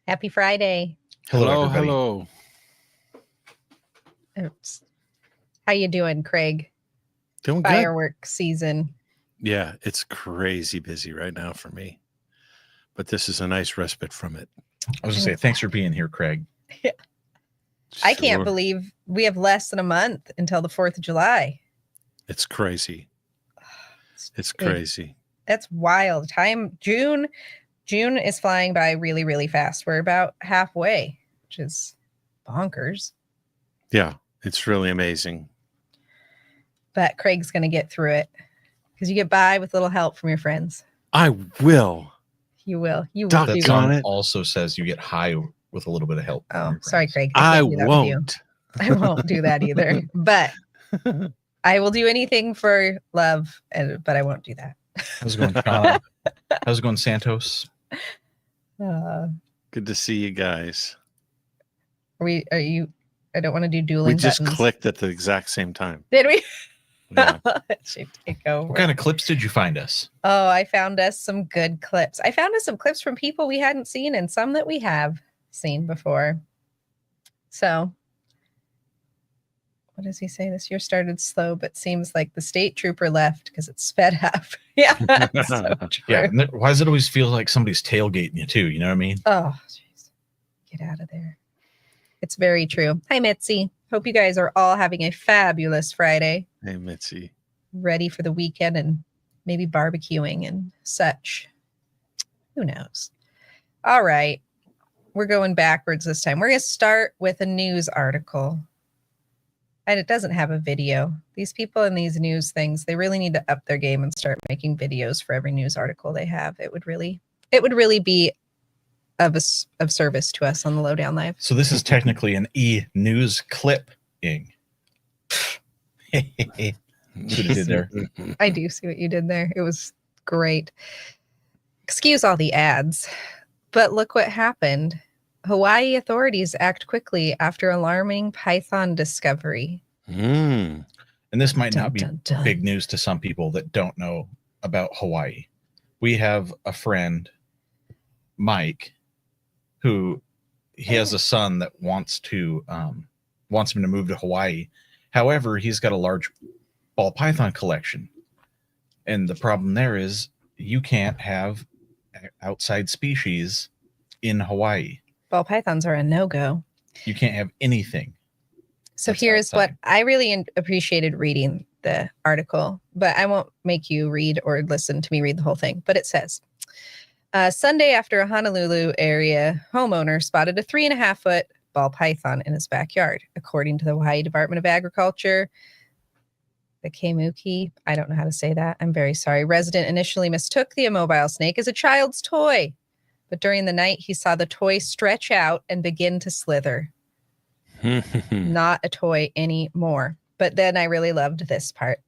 Happy Friday. Hello, Everybody. hello. Oops. How you doing, Craig? Doing good. Firework season. Yeah, it's crazy busy right now for me. But this is a nice respite from it. I was going to say, thanks for being here, Craig. I can't Sure. believe we have less than a month until the 4th of July. It's crazy. It's crazy. That's wild. June is flying by really, really fast. We're about halfway, which is bonkers. Yeah, it's really amazing. But Craig's going to get through it because you get by with little help from your friends. I will. You will. You will. Doc- That do Doggone song it. also says you get high with a little bit of help. from Oh, your sorry, friends. Craig. I can't do that with you. won't. I won't do that either. But I will do anything for love, but I won't do that. How's it going, Sean? How's it going, Santos? Good to see you guys. Are you? I don't want to do We dueling just buttons. clicked at the exact same time. Did we? Yeah. It should take over. What kind of clips did you find us? Oh, I found us some good clips. I found us some clips from people we hadn't seen and some that we have seen before. So, what does he say? This year started slow, but seems like the state trooper left because it sped up. Yeah, that's so true. Yeah. And why does it always feel like somebody's tailgating you too? You know what I mean? Oh, jeez. Get out of there. It's very true. Hi, Mitzi. Hope you guys are all having a fabulous Friday. Hey, Mitzi. Ready for the weekend and maybe barbecuing and such. Who knows? All right. We're going backwards this time. We're going to start with a news article. And it doesn't have a video. These people in these news things, they really need to up their game and start making videos for every news article they have. It would really be of service to us on the Lowdown Live. So this is technically an e-news clipping. See what I did there? I do see what you did there. It was great. Excuse all the ads, but look what happened. Hawaii authorities act quickly after alarming python discovery. Mm. And this might Dun, not be dun, dun. big news to some people that don't know about Hawaii. We have a friend, Mike, who he has a son that wants him to move to Hawaii. However, he's got a large ball python collection. And the problem there is you can't have outside species in Hawaii. Ball pythons are a no-go. You can't have anything. So That's here's what outside. I really appreciated reading the article, but I won't make you read or listen to me read the whole thing. But it says, Sunday after a Honolulu area homeowner spotted a 3.5-foot ball python in his backyard, according to the Hawaii Department of Agriculture. The Keimuki, I don't know how to say that. I'm very sorry. Resident initially mistook the immobile snake as a child's toy, but during the night he saw the toy stretch out and begin to slither. Not a toy anymore. But then I really loved this part.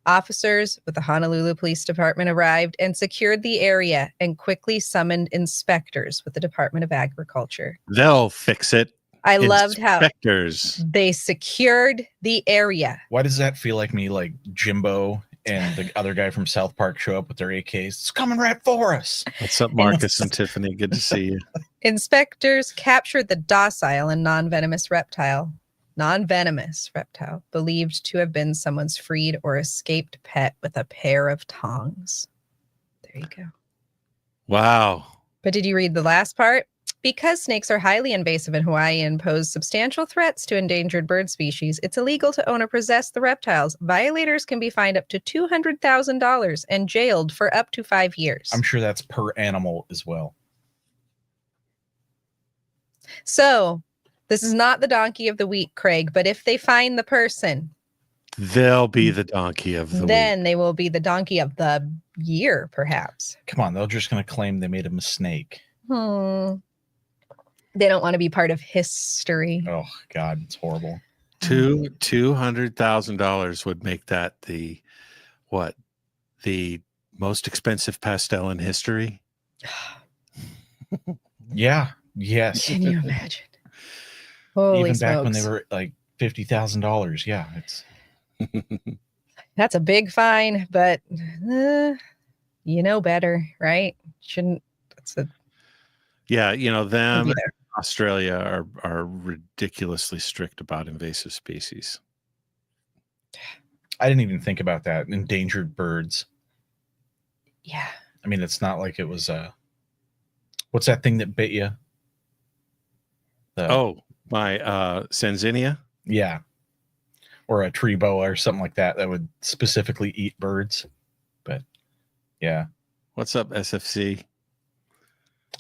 Officers with the Honolulu Police Department arrived and secured the area and quickly summoned inspectors with the Department of Agriculture. They'll fix it. I loved how Inspectors. they secured the area. Why does that feel like me, like Jimbo and the other guy from South Park show up with their AKs? It's coming right for us. What's up, Marcus and Tiffany? Good to see you. Inspectors captured the docile and non-venomous reptile believed to have been someone's freed or escaped pet with a pair of tongs. There you go. Wow. But did you read the last part? Because snakes are highly invasive in Hawaii and pose substantial threats to endangered bird species, it's illegal to own or possess the reptiles. Violators can be fined up to $200,000 and jailed for up to 5 years. I'm sure that's per animal as well. So, this is not the donkey of the week, Craig, but if they find the person, They'll be the donkey of the then week. they will be the donkey of the year, perhaps. Come on, they're just going to claim they made him a snake. They don't want to be part of history. Oh, God, it's horrible. $200,000 would make that the most expensive pastel in history. Yeah, yes. Can you imagine? Holy Even smokes. back when they were like $50,000. Yeah, it's That's a big fine, but you know better, right? Shouldn't. That's a Yeah, We'll them be there. Australia are ridiculously strict about invasive species. I didn't even think about that. Endangered birds. Yeah. I mean, it's not like it was what's that thing that bit you? Oh, my Sanzinia. Yeah. Or a tree boa or something like that would specifically eat birds. But yeah. What's up, SFC?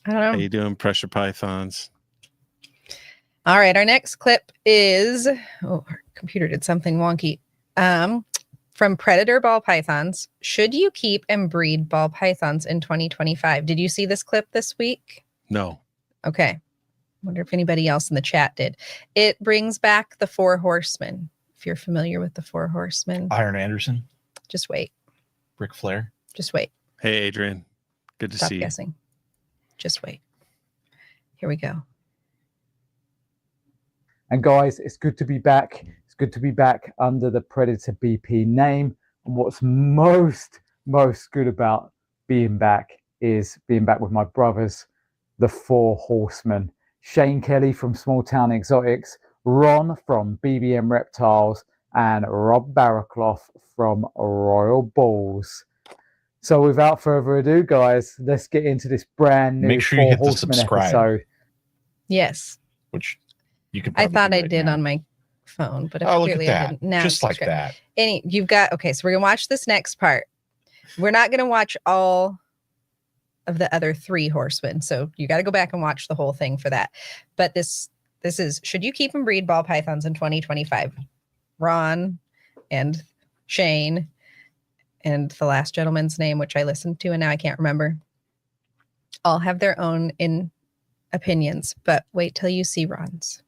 I don't How know. you doing, pressure pythons? All right. Our next clip is our computer did something wonky. From predator ball pythons. Should you keep and breed ball pythons in 2025? Did you see this clip this week? No. Okay. Wonder if anybody else in the chat did. It brings back the 4 horsemen. If you're familiar with the 4 horsemen, Iron Anderson, just wait. Ric Flair. Just wait. Hey, Adrian. Good to Stop see guessing. Just wait. Here we go. And guys, it's good to be back. It's good to be back under the Predator BP name. And what's most good about being back is being back with my brothers, the 4 horsemen. Shane Kelly from Small Town Exotics, Ron from BBM Reptiles, and Rob Barraclough from Royal Balls. So without further ado, guys, let's get into this brand new Make sure you 4 hit the horsemen subscribe. episode. Yes. Which you can. I thought I right did now. on my phone, but Oh, look at clearly I that! didn't. Now Just like subscribe. that. You've got, okay, so we're going to watch this next part. We're not going to watch all of the other 3 horsemen. So you got to go back and watch the whole thing for that. But this is, should you keep and breed ball pythons in 2025? Ron and Shane and the last gentleman's name, which I listened to and now I can't remember, all have their own opinions, but wait till you see Ron's.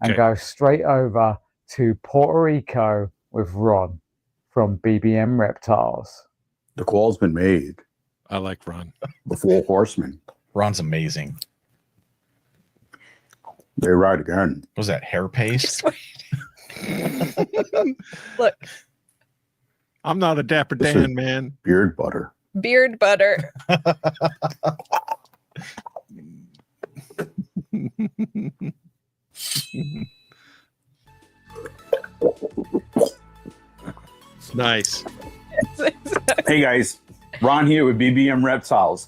And Okay. go straight over to Puerto Rico with Ron from BBM Reptiles. The call's been made. I like Ron. The 4 horsemen. Ron's amazing. They ride again. What was that, hair paste? Just wait. Look, I'm not a Dapper This Dan, is- man. Beard butter. beard butter. Nice. Hey guys, Ron here with BBM Reptiles.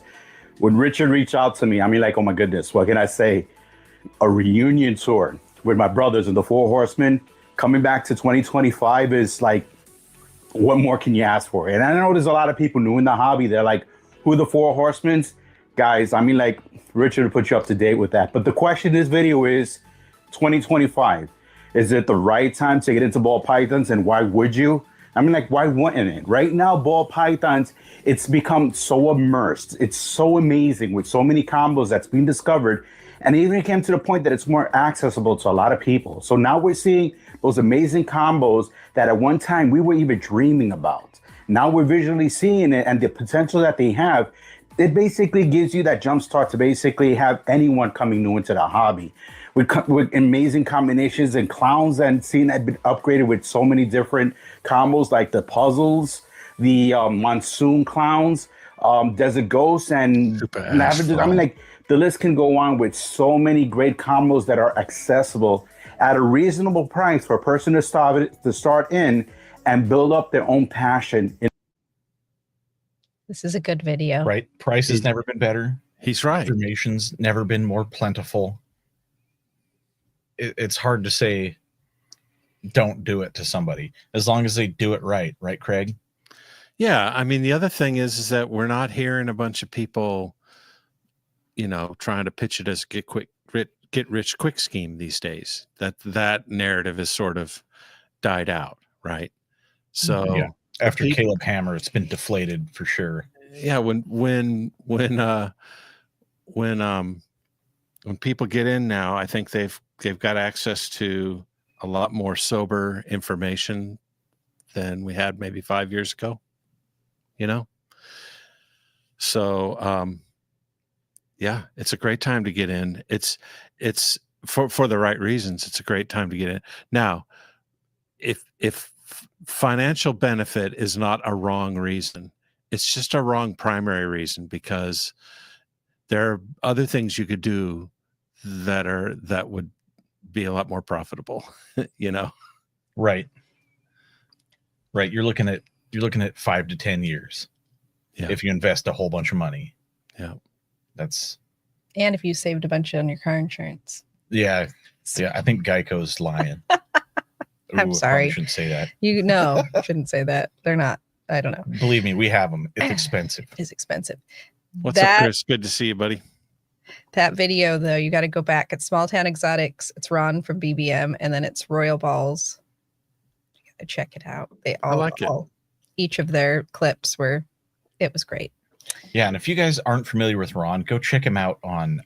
When Richard reached out to me, I mean, like, oh my goodness, what can I say? A reunion tour with my brothers and the 4 horsemen coming back to 2025 is like, what more can you ask for? And I know there's a lot of people new in the hobby. They're like, who are the 4 horsemen? Guys, I mean, like, Richard will put you up to date with that. But the question in this video is 2025. Is it the right time to get into ball pythons, and why would you? I mean, like, why wouldn't it? Right now, ball pythons, it's become so immersed. It's so amazing with so many combos that's been discovered. And it even came to the point that it's more accessible to a lot of people. So now we're seeing those amazing combos that at one time we were even dreaming about. Now we're visually seeing it, and the potential that they have, it basically gives you that jump start to basically have anyone coming new into the hobby. With amazing combinations and clowns, and seeing that been upgraded with so many different combos like the puzzles, the monsoon clowns, desert ghosts, and Super lavender. I mean, like, the list can go on with so many great combos that are accessible at a reasonable price for a person to start in and build up their own passion. This is a good video. Right? Price has never been better. He's right. Information's never been more plentiful. It's hard to say don't do it to somebody as long as they do it right, Craig? Yeah, I mean, the other thing is that we're not hearing a bunch of people, trying to pitch it as get rich quick scheme these days. That narrative has sort of died out, right? So Yeah. After Caleb Hammer, it's been deflated for sure. yeah, when people get in now, I think they've got access to a lot more sober information than we had maybe 5 years ago. So yeah, it's a great time to get in. It's for the right reasons. It's a great time to get in. Now, if financial benefit is not a wrong reason, it's just a wrong primary reason, because there are other things you could do that would be a lot more profitable. Right. You're looking at 5 to 10 years. Yeah. If you invest a whole bunch of money. Yeah. That's. And if you saved a bunch on your car insurance. Yeah. I think Geico's lying. I'm sorry. I shouldn't say that. Shouldn't say that. They're not. I don't know. Believe me, we have them. It's expensive. It's expensive. What's up, Chris? Good to see you, buddy. That video, though, you got to go back. It's Small Town Exotics. It's Ron from BBM, and then it's Royal Balls. You got to check it out. They all, I like it. Each of their clips it was great. Yeah, and if you guys aren't familiar with Ron, go check him out on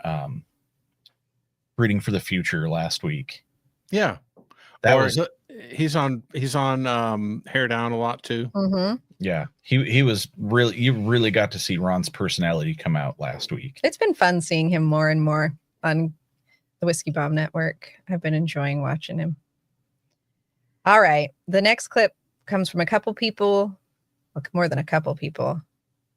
Breeding for the Future last week. Yeah. He's on Hair Down a lot too. Mm-hmm. Yeah, he was really, you really got to see Ron's personality come out last week. It's been fun seeing him more and more on the Whiskey Bomb Network. I've been enjoying watching him. All right. The next clip comes from a couple people, more than a couple people,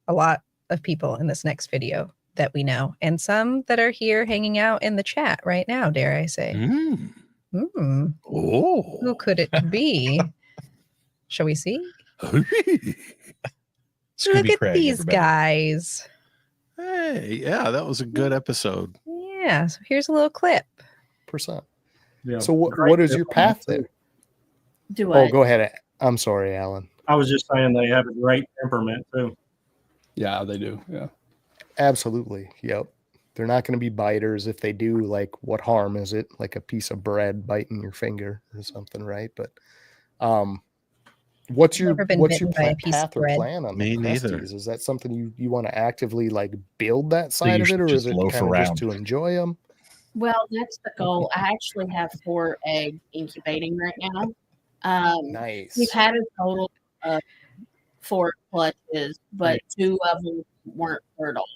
a lot of people in this next video that we know, and some that are here hanging out in the chat right now, dare I say. Oh, who could it be? Shall we see? Look at Craig, these everybody. guys. Hey, yeah, that was a good episode. Yeah, so here's a little clip. Yeah. So what is your path there? Do Oh, what? go ahead. I'm sorry, Alan. I was just saying they have a great temperament too. Yeah, they do. Yeah. Absolutely. Yep. They're not going to be biters. If they do, like, what harm is it? Like a piece of bread biting your finger or something, right? But what's your Never been bitten by a piece of path or bread. plan on Me the neither. Presties? Is that something you want to actively like build that So side you of it, should or just is it loaf kind of around. just to enjoy them? Well, that's the goal. I actually have 4 eggs incubating right now. Nice. We've had a total of 4 clutches, but 2 of them weren't fertile.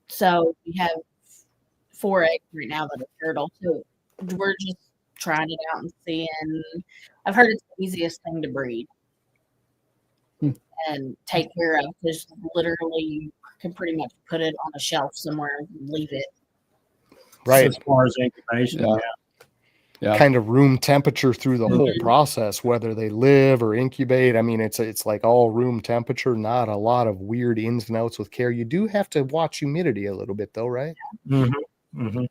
So we have 4 eggs right now that are fertile. So we're just trying it out and seeing. I've heard it's the easiest thing to breed and take care of, because literally you can pretty much put it on a shelf somewhere and leave it. Right. As far as incubation, Yeah. Yeah. Kind of room temperature through the whole process, whether they live or incubate. I mean, it's like all room temperature, not a lot of weird ins and outs with care. You do have to watch humidity a little bit though, right? Mm-hmm. Mm-hmm.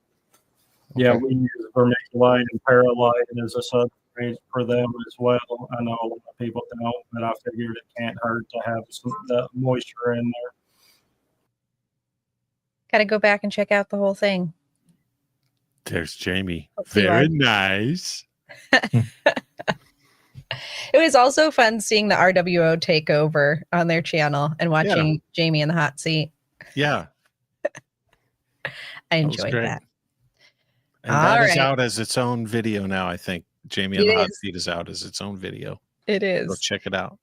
Yeah, we use vermiculite and perlite as a substrate for them as well. I know a lot of people don't, but I figured it can't hurt to have some the moisture in there. Got to go back and check out the whole thing. There's Jamie. Hopefully Very I- nice. It was also fun seeing the RWO take over on their channel and watching Jamie in the hot seat. Yeah. I That was enjoyed great. that. And All that is right. out as its own video now, I think. Jamie on It the Hot is. Seat is out as its own video. It Go is. check it out.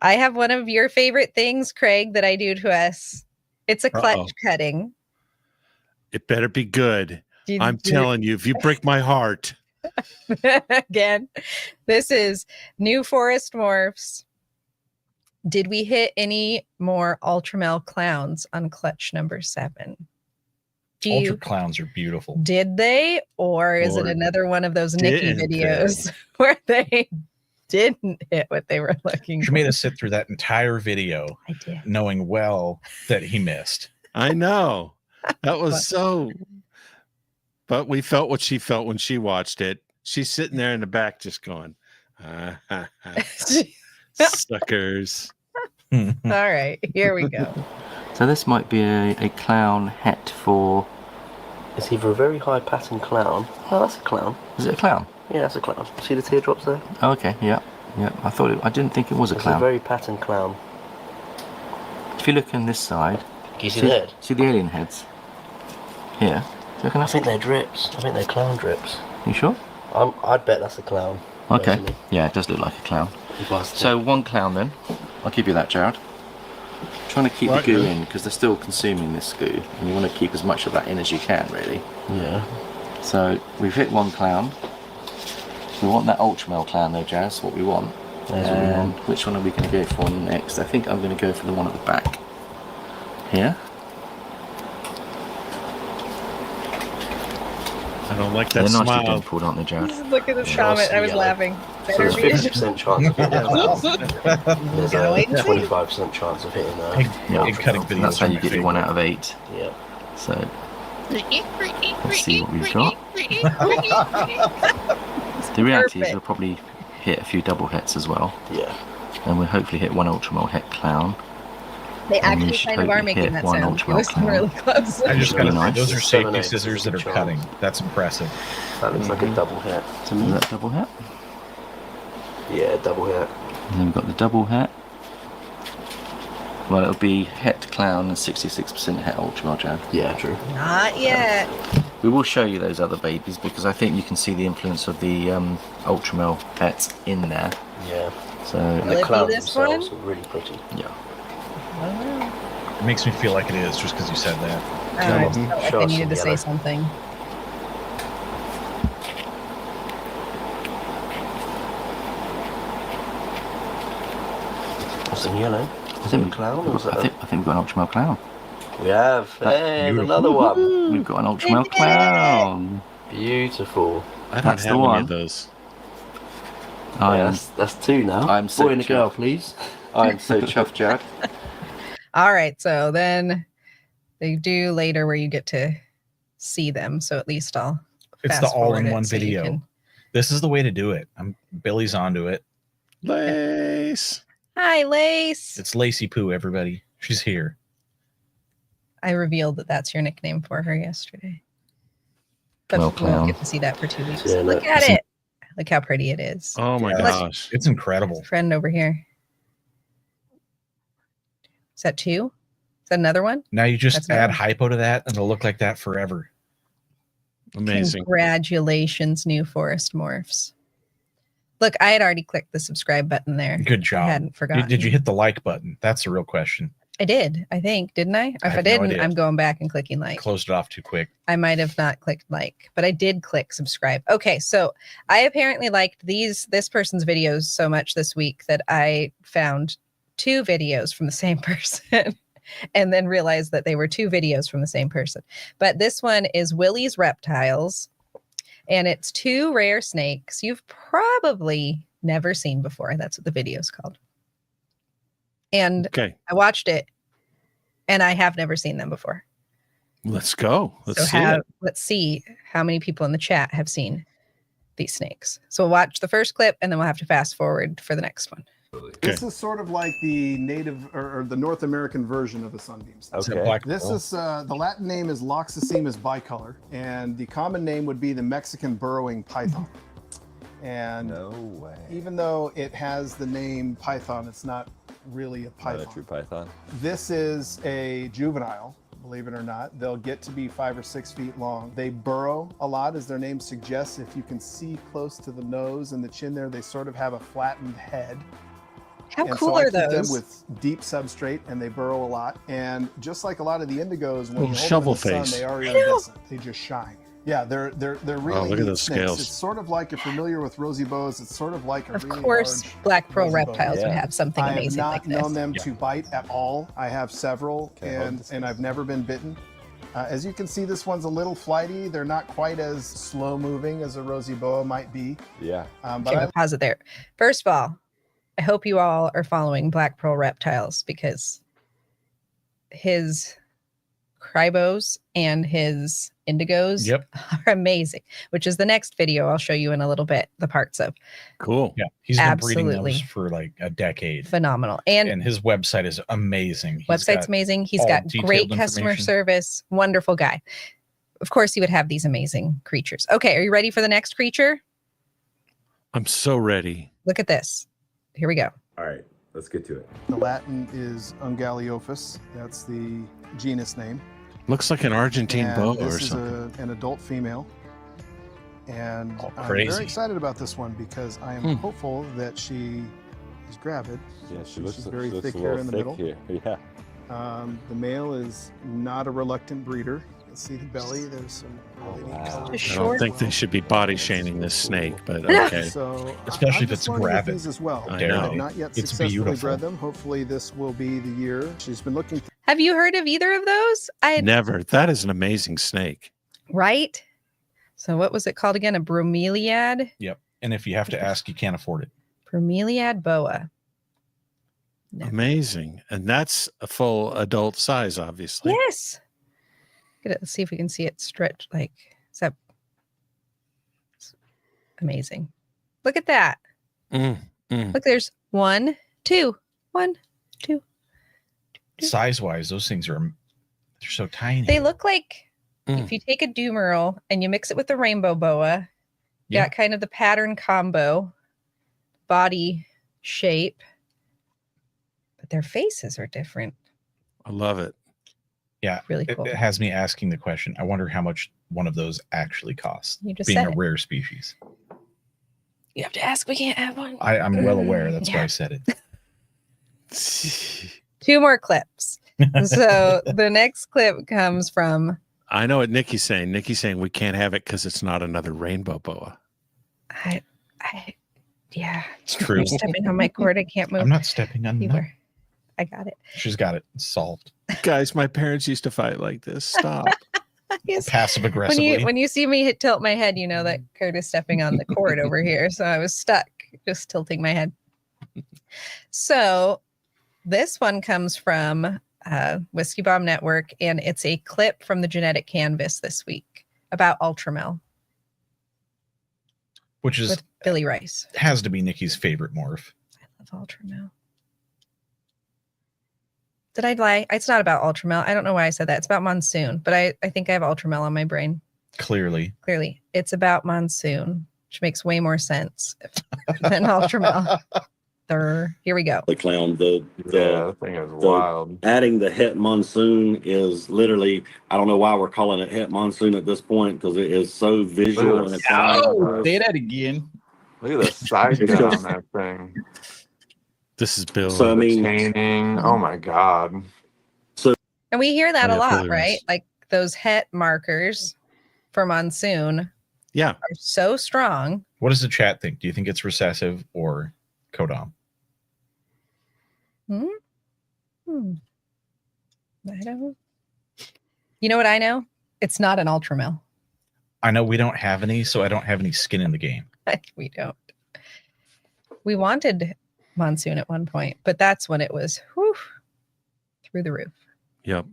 I have one of your favorite things, Craig, that I do to us. It's a clutch Uh-oh. cutting. It better be good. Did I'm you- telling you, if you break my heart. Again, this is New Forest Morphs. Did we hit any more Ultramel clowns on clutch number 7? Ultra clowns are beautiful. Did they? Or is Or it another one of those Nikki didn't they? videos where they didn't hit what they were looking She for? made us sit through that entire video I did. knowing well that he missed. I know. That was so. But we felt what she felt when she watched it. She's sitting there in the back just going, suckers. All right, here we go. So this might be a clown het for... It's either a very high pattern clown. Oh, that's a clown. Is it a clown? Yeah, that's a clown. See the teardrops there? Oh, okay, yeah. Yeah, I didn't think it was a clown. It's a very pattern clown. If you look on this side... Can you see the head? See the alien heads? Here. I think they're drips. I think they're clown drips. You sure? I'd bet that's a clown. Okay. Personally. Yeah, it does look like a clown. So one clown then. I'll give you that, Jared. Trying to keep the goo in because they're still consuming this goo, and you want to keep as much of that in as you can, really. Yeah. So we've hit one clown. We want that Ultramel clown though, Jazz. What we want. There's what we want. Which one are we going to go for next? I think I'm going to go for the one at the back. Here. I don't like They're that nicely smile. dimpled, aren't they, Jared? Look at the comment. I was laughing. So there's 50% chance of hitting that. There's Gotta wait a and see. 25% chance of hitting that. Egg cutting videos. That's how are you my get your 1 favorite. out of 8. Yeah. So let's see what we've got. The reality is we'll probably hit a few double hits as well. Yeah. And we'll hopefully hit 1 ultramel het clown. They And we actually should kind of are hopefully making hit that 1 sound. You ultramel listen clown. really close. I just gotta say, Nice. those are 7, safety 8, scissors that are chance. cutting. That's impressive. That looks like a double hit to me. Is that a double hit? Yeah, double hit. And then we've got the double hit. Well, it'll be het clown and 66% het ultramel jab. Yeah, true. Not yet. We will show you those other babies because I think you can see the influence of the ultramel het in there. Yeah. So Will it be this one? are really pretty. Yeah. It makes me feel like it is just because you said that. I just felt like I needed to say something. What's in yellow? I think clown. I think we've got an ultramel clown. We have. Hey, another one. We've got an ultramel clown. Beautiful. I don't That's have the any one. of those. That's 2 now. I'm so boy and a girl, please. I'm so chuffed, Jack. All right, so then they do later where you get to see them. So at least I'll. It's the fast forward all-in-one it so you video. can- This is the way to do it. Billy's onto it. Lace. Hi, Lace. It's Lacey Poo, everybody. She's here. I revealed that that's your nickname for her yesterday. But Well, we clown. won't get to see that for 2 weeks. Yeah, Look no, at listen. it. Look how pretty it is. Oh my Yeah, gosh. It's incredible. Friend over here. Is that 2? Is that another one? Now you just That's add nice. hypo to that, and it'll look like that forever. Amazing. Congratulations, New Forest Morphs. Look, I had already clicked the subscribe button there. Good job. I hadn't forgotten. Did you hit the like button? That's the real question. I did, I think, didn't I? If I have no didn't, idea. I'm going back and clicking like. Closed it off too quick. I might have not clicked like, but I did click subscribe. Okay, so I apparently liked this person's videos so much this week that I found 2 videos from the same person and then realized that they were 2 videos from the same person. But this one is Willie's Reptiles, and it's 2 rare snakes you've probably never seen before. That's what the video is called. And Okay, I watched it, and I have never seen them before. let's go. Let's see it. Let's see how many people in the chat have seen these snakes. So we'll watch the first clip, and then we'll have to fast forward for the next one. This is sort of like the native or the North American version of a sunbeam snake. Is that black This pearl? is the Latin name is Loxoscemus bicolor, and the common name would be the Mexican burrowing python. And even though it has the name python, it's not really a python. Not a true python. This is a juvenile, believe it or not. They'll get to be 5 or 6 feet long. They burrow a lot, as their name suggests. If you can see close to the nose and the chin there, they sort of have a flattened head. How And cool so I are keep them those? with deep substrate, and they burrow a lot. And just like a lot of the indigos, when Little you hold shovel them in the face. sun, they are iridescent. They just shine. Yeah, they're really look at neat those snakes. scales. It's sort of like, if you're familiar with rosy bows, it's sort of like a Of really course, large black pearl rosy bow. reptiles would Yeah. have something I have amazing not like this. known them to bite at all. I have several, Okay, hold and this. I've never been bitten. As you can see, this one's a little flighty. They're not quite as slow moving as a rosy boa might be. Yeah. But Okay, I we'll pause it there. First of all, I hope you all are following Black Pearl Reptiles, because his cribos and his indigos Yep. are amazing, which is the next video I'll show you in a little bit, the parts of. Cool. Yeah. He's been breeding Absolutely. those for like a decade. Phenomenal. And And his website is amazing. He's website's got amazing. He's all got detailed great customer information. service. Wonderful guy. Of course, he would have these amazing creatures. Okay, are you ready for the next creature? I'm so ready. Look at this. Here we go. All right. Let's get to it. The Latin is Ungaleophis. That's the genus name. Looks like an Argentine And boa this or is something. an adult female. And Oh, I'm crazy. very excited about this one because I am hopeful that she is gravid. Yeah, she She's looks very looks thick a hair little in the thick middle. here. Yeah. The male is not a reluctant breeder. You can see the belly. There's some really neat wow. colors. Just I short. don't think they should be body shaming this snake, but okay. So, Especially I'm if just it's wondering gravid. these as well. I I know. have not yet It's successfully beautiful. bred them. Hopefully, this will be the year. She's been looking Have you heard of either of those? Never. That is an amazing snake. Right? So what was it called again? A bromeliad? Yep. And if you have to ask, you can't afford it. Bromeliad boa. Never. Amazing. And that's a full adult size, obviously. Yes. Let's see if we can see it stretch. Like, is that amazing? Look at that. Look, there's 1, 2, 1, 2. Size-wise, those things they're so tiny. They look like if you take a doomerel and you mix it with the rainbow boa, you got kind of the pattern combo, body shape, but their faces are different. I love it. Yeah, really cool. It has me asking the question. I wonder how much one of those actually costs. You just being said a it. rare species. You have to ask. We can't have one. I'm well aware. That's why I said it. 2 more clips. So the next clip comes from. I know what Nikki's saying. Nikki's saying we can't have it because it's not another rainbow boa. Yeah, it's true. You're stepping on my cord. I can't move. I'm not stepping on. No. I got it. She's got it solved. Guys, my parents used to fight like this. Stop. Yes. Passive aggressively. When you see me tilt my head, you know that Kurt is stepping on the cord over here. So I was stuck just tilting my head. So this one comes from Whiskey Bomb Network, and it's a clip from the Genetic Canvas this week about Ultramel. Which is with Billy Rice. Has to be Nikki's favorite morph. I love Ultramel. Did I lie? It's not about Ultramel. I don't know why I said that. It's about Monsoon, but I think I have Ultramel on my brain. Clearly. It's about Monsoon, which makes way more sense than Ultramel. Here we go. The clown, the thing is wild. Adding the Het Monsoon is literally, I don't know why we're calling it Het Monsoon at this point, because it is so visual. And say that again. Look at the size on that thing. This is Bill. So, I mean, painting. Oh my God. And we hear that a lot, Billy right? Rice. Like those Het markers for Monsoon are so strong. What does the chat think? Do you think it's recessive or codom? I don't know. You know what I know? It's not an Ultramel. I know we don't have any, so I don't have any skin in the game. We don't. We wanted Monsoon at one point, but that's when it was through the roof. Yep.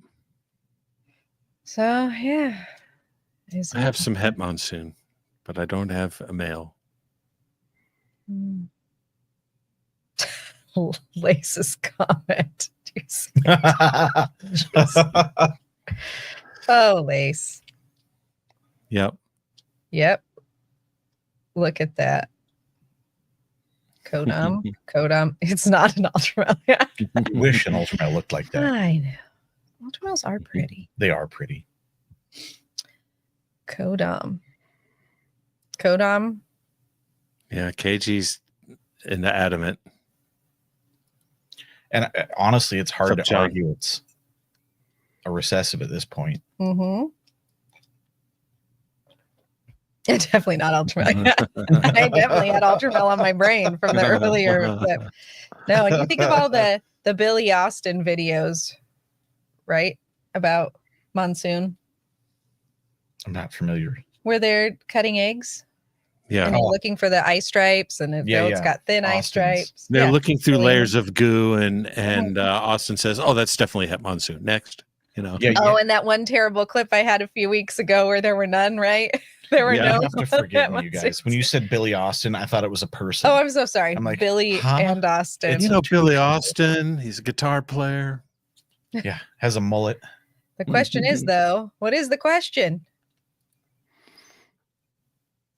So yeah. I have some Het Monsoon, but I don't have a male. Lace's comment. Oh, Lace. Yep. Look at that. Codom. It's not an Ultramel. I wish an Ultramel looked like that. I know. Ultramels are pretty. They are pretty. Codom. Yeah, KG's in the adamant. And honestly, it's hard to John? argue it's a recessive at this point. Definitely not Ultramel. I definitely had Ultramel on my brain from the earlier clip. No, and you think of all the Billy Austin videos, right? About Monsoon, I'm not familiar. where they're cutting eggs. Yeah. And they're looking for the eye stripes, and it's got thin eye stripes. They're looking through Billy. layers of goo, and Austin says, "Oh, that's definitely Het Monsoon." Next, And that one terrible clip I had a few weeks ago where there were none, right? There were no. You have to forgive me, you guys. When you said Billy Austin, I thought it was a person. Oh, I'm so sorry. I'm like, Billy and Austin. Billy Austin. He's a guitar player. Yeah, has a mullet. The question is, though, what is the question?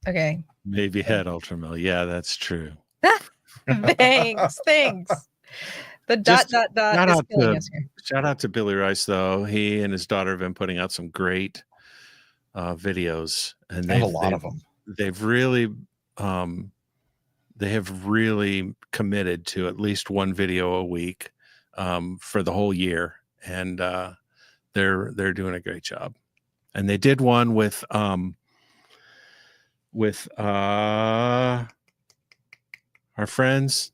Okay. Maybe Het Ultramel. Yeah, that's true. Thanks. The Just dot is killing us here. Shout out to Billy Rice, though. He and his daughter have been putting out some great videos, and I have a lot of them. They've really, they have really committed to at least one video a week for the whole year, and they're doing a great job. And they did one with our friends,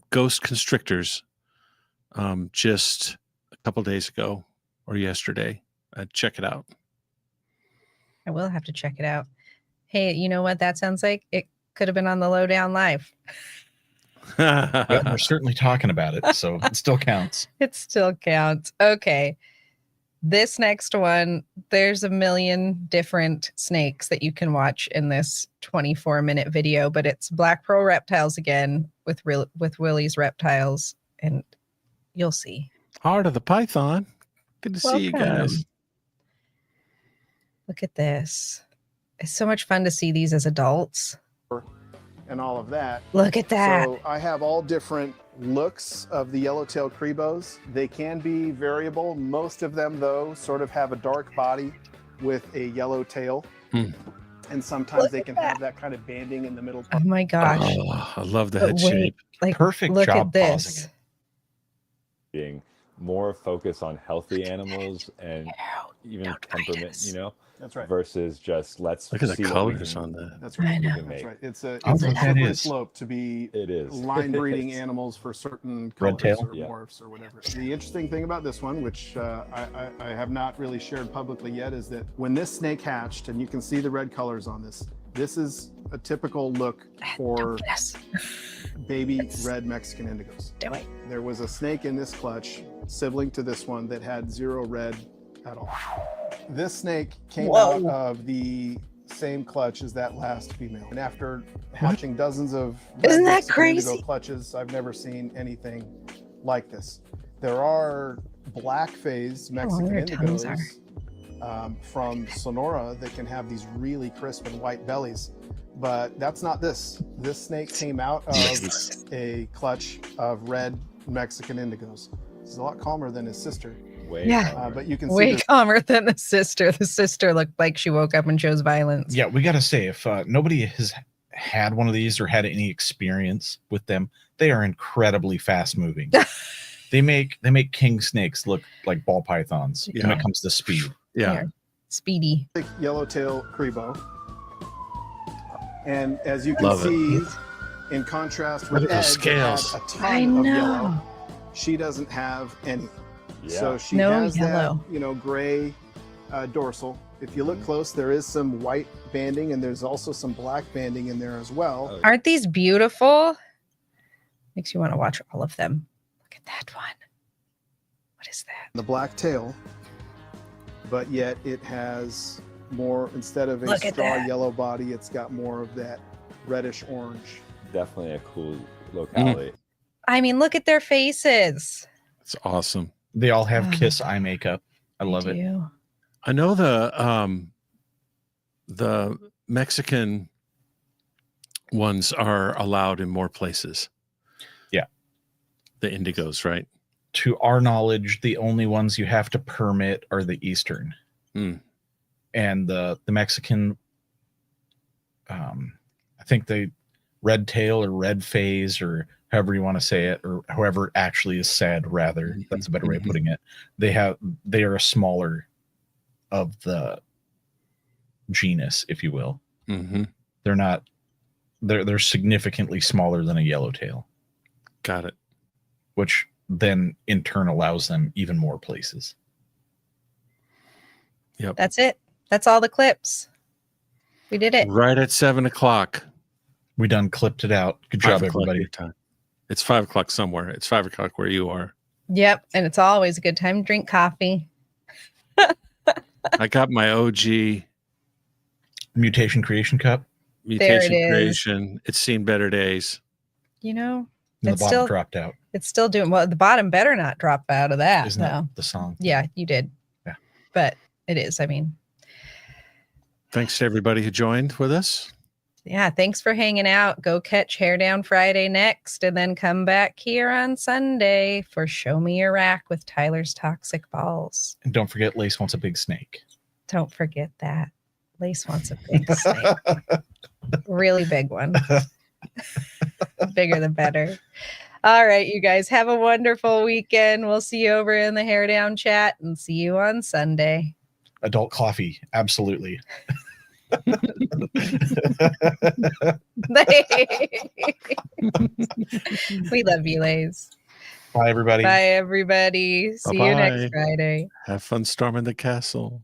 Ghost Constrictors just a couple days ago or yesterday. Check it out. I will have to check it out. Hey, you know what that sounds like? It could have been on the Lowdown Live. Well, we're certainly talking about it, so it still counts. It still counts. Okay. This next one, there's a million different snakes that you can watch in this 24-minute video, but it's Black Pearl Reptiles again with Willie's Reptiles, and you'll see. Heart of the Python. Good to see you guys. Look at this. It's so much fun to see these as adults. And all of that. Look at that. So I have all different looks of the yellowtail crebos. They can be variable. Most of them, though, sort of have a dark body with a yellow tail. And sometimes they can have that kind of banding in the middle part. Oh my gosh. Oh, I love the head But wait, shape. like, Perfect look job at this. pausing it. Being more focus on healthy animals and even temperament, you know? That's right. Versus just let's Look at the see what we colors can- on that. That's we right. can That's make. right. It's a I don't know what that slippery is. slope to be It is. line breeding It's- animals for certain Red colors tail? or Yeah. morphs or whatever. The interesting thing about this one, which I have not really shared publicly yet, is that when this snake hatched, and you can see the red colors on this, this is a typical look for baby red Mexican indigos. Do it. There was a snake in this clutch, sibling to this one, that had 0 red at all. This snake came out of the same clutch as that last female. And after hatching dozens of red Isn't that Mexican indigo crazy? clutches, I've never seen anything like this. There are black phase Mexican their tongues indigos from Sonora that can have these really crisp and white bellies, but that's not this. This snake came out of a clutch of red Mexican indigos. He's a lot calmer than his sister. Way Yeah. calmer. But you can see Way this. calmer than the sister. The sister looked like she woke up and chose violence. Yeah, we got to say, if nobody has had one of these or had any experience with them, they are incredibly fast moving. they make king snakes look like ball pythons when Yeah. it comes to speed. Yeah. Here. Speedy. Yellowtail crebo. And as you can Love it. see, in contrast with Look Ed, at those that had scales. a ton I of know. yellow, she doesn't have any. Yeah. So she No has yellow. that, gray dorsal. If you look close, there is some white banding, and there's also some black banding in there as well. Oh, Aren't these beautiful? Makes you want to watch all of them. Look at that one. What is that? The black tail, but yet it has more, instead of a Look at straw that. yellow body, it's got more of that reddish orange. Definitely a cool locality. I mean, look at their faces. It's awesome. They all have Oh. kiss eye makeup. I love it. Do. I know the Mexican ones are allowed in more places. Yeah. The indigos, right? To our knowledge, the only ones you have to permit are the Eastern. Hmm. And the Mexican, I think they red tail or red phase or however you want to say it, or however it actually is said, rather. That's a better way of putting it. They are a smaller of the genus, if you will. Mm-hmm. They're not, they're significantly smaller than a yellowtail, Got it. which then in turn allows them even more places. Yep. That's it. That's all the clips. We did it. Right at 7 o'clock. We done clipped it out. Good 5 job, o'clock everybody. your time. It's 5 o'clock somewhere. It's 5 o'clock where you are. Yep. And it's always a good time to drink coffee. I got my OG Mutation Creation Cup. mutation is. creation. It's seen better days. You know, And the It's bottom still- dropped out. it's still doing well. The bottom better not drop out of that. Isn't though. that the song? Yeah, you did. Yeah. But it is. I mean, Thanks to everybody who joined with us. yeah, thanks for hanging out. Go catch Hair Down Friday next, and then come back here on Sunday for Show Me Your Rack with Tyler's Toxic Balls. And don't forget, Lace wants a big snake. Don't forget that. Lace wants a big snake. Really big one. Bigger the better. All right, you guys have a wonderful weekend. We'll see you over in the Hair Down chat and see you on Sunday. Adult coffee, absolutely. We love you, Lays. Bye, everybody. Bye, everybody. See you next Bye-bye. Friday. Have fun storming the castle.